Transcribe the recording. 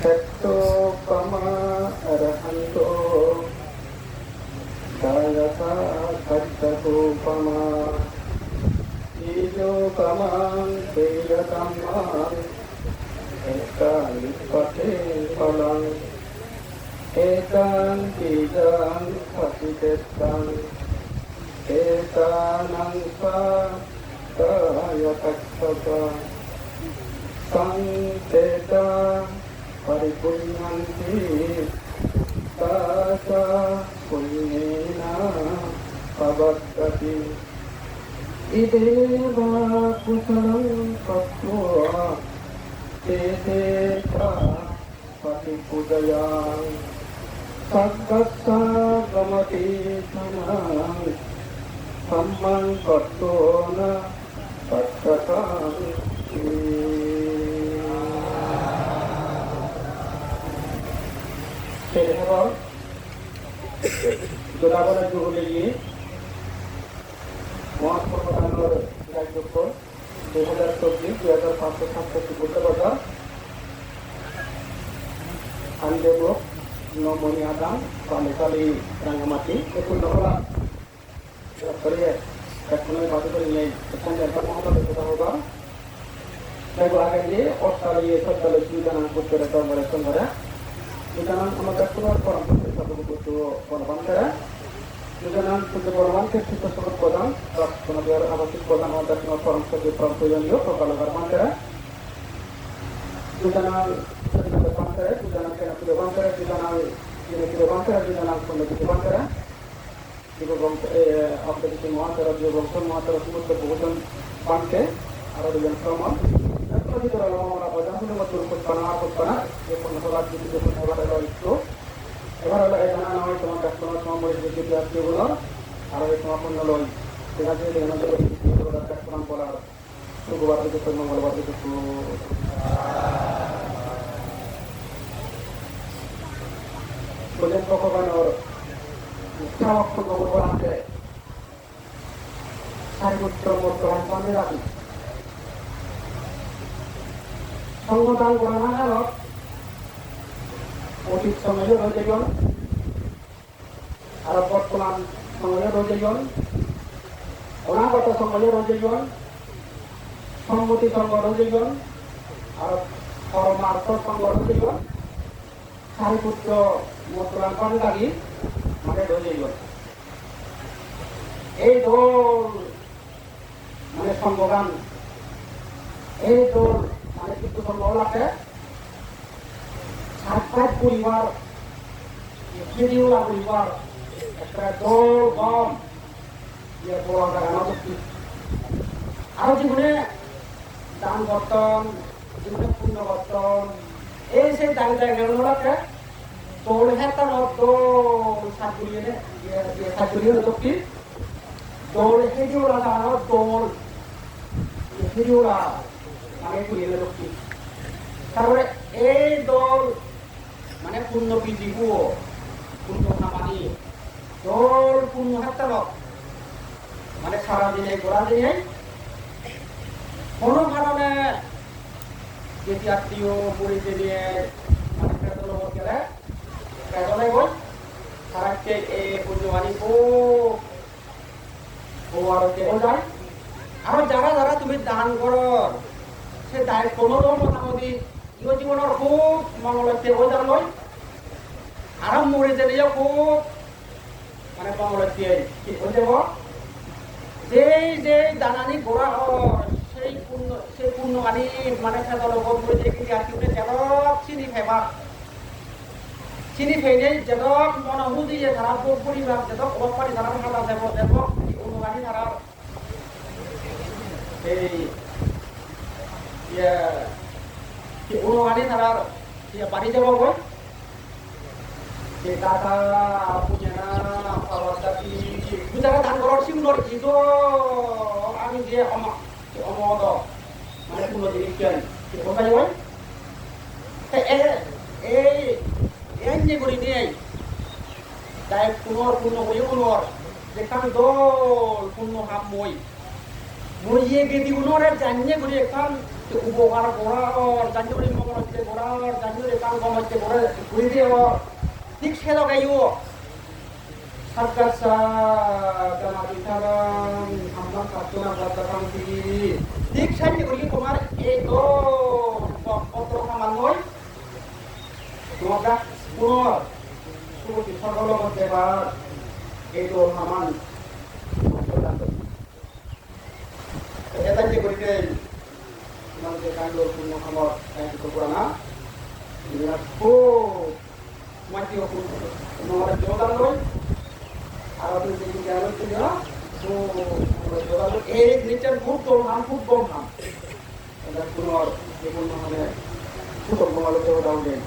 Setto pama arahanto dayasa sattatu pama ijo kamang teyatamang ekan pate palang ekan tidang pasitetan etanang pa kaya taksapa sangteta paripunyanti tasa punyena pavattati ideva kusalang katva tete ka patipudayang sakkassa gamati sanang sammang kattona sakkatang Sekarang Jodhapur dan Juhul ini Mohon permohonan Rajyokor 2024-2027 Buddha Andebok Nomoni Adam Kali Rangamati Itu Nola Kalian Katunai Batu Kalian Kesan Jasa Muhammad Buddha Hoga Saya akan di Australia Sotala Sudan Buddha Rata Mereka Mereka Judanan amagat keluar koram putri satu butuh korban kera. Judanan putri korban ke situ sebut kodam. Kemudian abatik kodam amagat keluar koram satu perempuan yo kalau korban kera. Judanan satu korban kera. Judanan kena putri korban kera. Judanan ini putri korban kera. Judanan putri korban kera. Jika korban apa itu semua kera juga semua terus semua terbukan bangke. Ada dengan sama. Kalau kita orang orang sudah matur putpana, yang menolak itu menolak itu. Ebar ada yang anak teman customer semua mulai jadi hati ular, ada yang semua pun noloi. Dengan ini dengan itu ada customer polar. Tunggu waktu itu tunggu waktu itu. Boleh pokok kan orang. Cawak tunggu orang ke. Hari putra motor pandai lagi. সংগঠন গণনাগারক অতীত সময়ে রয়েছেন আর বর্তমান সময়ে রয়েছেন অনাগত সময়ে রয়েছেন সম্মতি সংঘ রয়েছেন আর পরমার্থ সংঘ রয়েছেন সারিপুত্র মন্ত্রাঙ্কন লাগি মানে রয়েছেন এই দল মানে সংগঠন এই দল মানে কিন্তু সম্ভবনাকে সাতটা পরিবার ফেরিওলা পরিবার একটা দল গম ইয়ে বড় জায়গা করছি আরো জীবনে দান বর্তন জীবনে পুণ্য বর্তন এই সেই দান জায়গাগুলোকে দৌড় হেতার দৌড় সাতগুলিয়ে করছি দৌড় ফেরিওলা জানানোর দৌড় ফেরিওলা মানে পুলিয়ে রক্ষী তারপরে এই দল মানে পূর্ণ বিধিবু পূর্ণ খামানি দল পূর্ণ হাত্তালক মানে সারাদিনে গোড়া দিনে কোনো কারণে যেটি আত্মীয় পরিচে দিয়ে মানে প্রেতল গেলে প্রেতলে গল সারাকে এই পুজোবানি ও আর কেউ যায় আর যারা যারা তুমি দান করো সে দায় কোনো মোটামুটি ইহ জীবনের খুব মঙ্গলতে ওজার নয় আর মরে যেও খুব মানে মঙ্গলতে কি হয়ে যাব যে দানানি গোড়া হয় সেই পূর্ণকালী মানে খেতল বন্ধু দেখি আর কি যেদক চিনি ফেলে যেদক মনহুদি যে ধারা পরিবার যেদক অবাপারি ধারা খাতা যাব যেদক অনুগামী ধারা এই অনুগামী ধারার বাড়ি যাব গই যে দাদা পুজা পাওয়াতি বুঝারা ধান করার সিমুলর ইতো আমি যে অমদ মানে পুরো জিনিস কেন কোথায় যাই এই যে করি নেই তাই পুনর হয়ে পুনর যেখান দল পূর্ণ হাম মই ইয়ে গেদি উনরে জানিয়ে করি এখান উপকার করার জানুৱাৰী মঙ্গলতে করার জানুৱাৰী কাম কমতে করে ঘুরি দিয়ে ঠিক সে লগাইও সাতগাছা জামাতি থাকাম হামলাম সাতজনা বাচ্চা দি ঠিক সাইতে করি তোমার এই তো পত্র কামান নয় তোমাকে পুনর সুবতি সরল মধ্যে বার এই তো হামান এটাই করিতে তোমাদের কাণ্ড পূর্ণ খামর কাহিনী পুরানা খুব মাটি তোমার যোগদান লয় আর আপনি যদি জ্ঞান ছিল তো যোগাযোগ এই নিচের খুব দমহাম এটা পুনর জীবন মানে সুতম তোমার যোগদান দেন